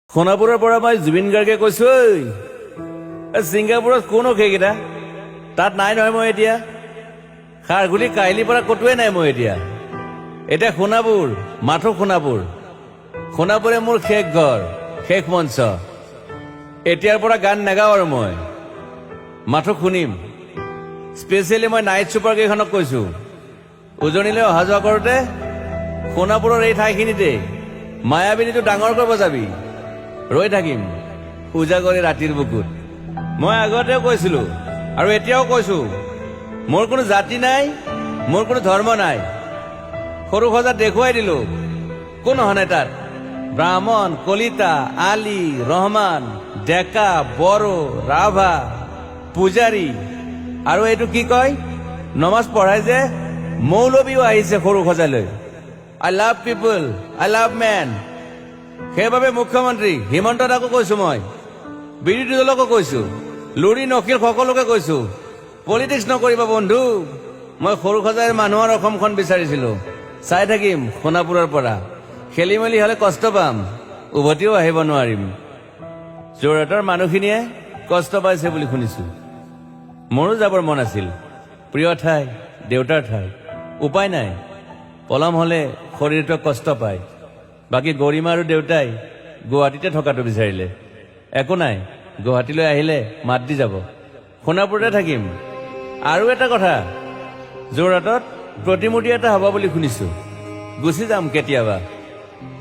সোণাপুৰৰ পৰা মই জুবিন গাৰ্গে কৈছো, ছিংগাপুৰত কোনো সেইকেইটা তাত নাই নহয়। মই এতিয়া খাৰঘুলি কাহিলীৰ পৰা ক'তোৱে নাই। মই এতিয়া সোণাপুৰ, মাথো সোণাপুৰ। সোণাপুৰে মোৰ শেষ ঘৰ, শেষ মঞ্চ। এতিয়াৰ পৰা গান নাগাওঁ আৰু মই মাথো শুনিম। স্পেচিয়েলি মই নাইট ছুপাৰ কেইখনক কৈছো, উজনিলৈ অহা যোৱা কৰোঁতে সোণাপুৰৰ এই ঠাইখিনিতে মায়াবিনীটো ডাঙৰকৈ বজাবি। ৰৈ থাকিম উজাগৰে ৰাতিৰ বুকুত। মই আগতেও কৈছিলো আৰু এতিয়াও কৈছো, মোৰ কোনো জাতি নাই, মোৰ কোনো ধৰ্ম নাই। সৰু সজাত দেখুৱাই দিলো কোন হনে তাত ব্ৰাহ্মণ, কলিতা, আলী, ৰহমান, ডেকা, বড়ো, ৰাভা, পূজাৰী আৰু এইটো কি কয় নমাজ পঢ়াই যে মৌলবীও আহিছে সৰু সজালৈ। I love people, I love man. সেইবাবে মুখ্যমন্ত্ৰী হিমন্ত দাকো কৈছো, মই বিৰোধী দলকো কৈছো, লুৰি নকিল সকলোকে কৈছো, পলিটিক্স নকৰিবা বন্ধু। মই সৰু সজাইৰ মানুহৰ অসমখন বিচাৰিছিলো। চাই থাকিম সোণাপুৰৰ পৰা। খেলি মেলি হলে কষ্ট পাম, উভতিও আহিব নোৱাৰিম। যোৰহাটৰ মানুহখিনিয়ে কষ্ট পাইছে বুলি শুনিছো। মোৰো যাবৰ মন আছিল। প্ৰিয় ঠাই, দেউতাৰ ঠাই। উপায় নাই, পলম হলে শৰীৰটো কষ্ট পায়। বাকী গৰিমা আৰু দেউতাই গুৱাহাটীতে থকাটো বিচাৰিলে। একো নাই, গুৱাহাটীলৈ আহিলে মাত দি যাব। সোণাপুৰতে থাকিম। আৰু এটা কথা, যোৰহাটত প্ৰতিমূৰ্তি এটা হ'ব বুলি শুনিছো। গুচি যাম কেতিয়াবা।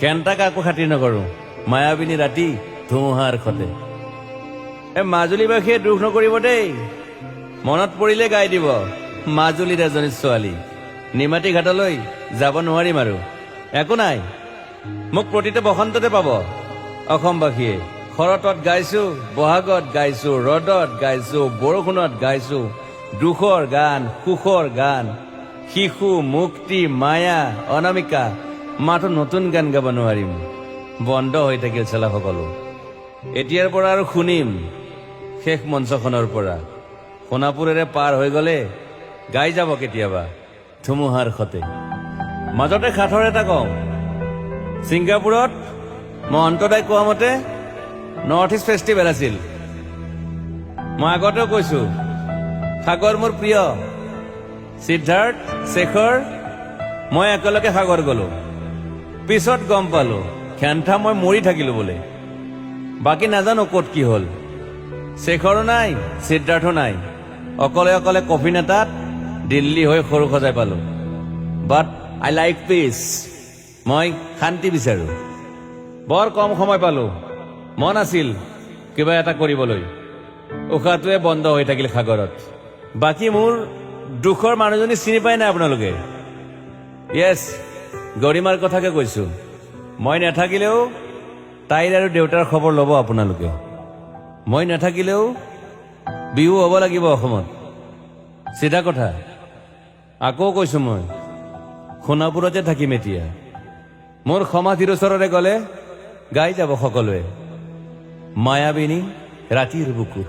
কেণ্টা কাকো খাতিৰ নকৰো। মায়াবিনী ৰাতি ধুমুহাৰ খতে। মাজুলীবাসীয়ে দুখ নকৰিব দেই। মনত পৰিলে গাই দিব মাজুলীৰ এজনী ছোৱালী। নিমাতী ঘাটলৈ যাব নোৱাৰিম আৰু। একো নাই, মোক প্ৰতিটো বসন্ততে পাব অসমবাসীয়ে। শৰতত গাইছো, বহাগত গাইছো, ৰ'দত গাইছো, বৰষুণত গাইছো। দুখৰ গান, সুখৰ গান, শিশু, মুক্তি, মায়া, অনামিকা। মাথো নতুন গান গাব নোৱাৰিম। বন্ধ হৈ থাকিল চেলা সকলো। এতিয়াৰ পৰা আৰু শুনিম শেষ মঞ্চখনৰ পৰা। সোণাপুৰেৰে পাৰ হৈ গলে গাই যাব কেতিয়াবা ধুমুহাৰ খতে। মাজতে সাঁথৰ এটা কওঁ, ছিংগাপুৰত মহন্তদাই কোৱা মতে নৰ্থ ইষ্ট ফেষ্টিভেল আছিল। মই আগতেও কৈছো, সাগৰ মোৰ প্ৰিয়। সিদ্ধাৰ্থ, শেখৰ, মই একেলগে সাগৰ গলো। পিছত গম পালো খেন্থা মই মৰি থাকিলো বোলে। বাকী নাজানো ক'ত কি হ'ল। শেখৰো নাই, সিদ্ধাৰ্থো নাই। অকলে অকলে কফিন এটাত দিল্লী হৈ সৰু সজাই পালো। বাট আই লাইক পিচ। মই শান্তি বিচাৰো। বৰ কম সময় পালো। মন আছিল কিবা এটা কৰিবলৈ। উশাহটোৱে বন্ধ হৈ থাকিল সাগৰত। বাকী মোৰ দুখৰ মানুহজনী চিনি পাই নাই আপোনালোকে? য়েছ, গৰিমাৰ কথাকে কৈছো। মই নাথাকিলেও তাইৰ আৰু দেউতাৰ খবৰ ল'ব আপোনালোকে। মই নাথাকিলেও বিহু হ'ব লাগিব অসমত। চিধা কথা। আকৌ কৈছো, মই সোণাপুৰতে থাকিম এতিয়া। মোৰ সমাধিৰ ওচৰৰে গলে গাই যাব সকলোৱে মায়াবিনী ৰাতিৰ বুকুত।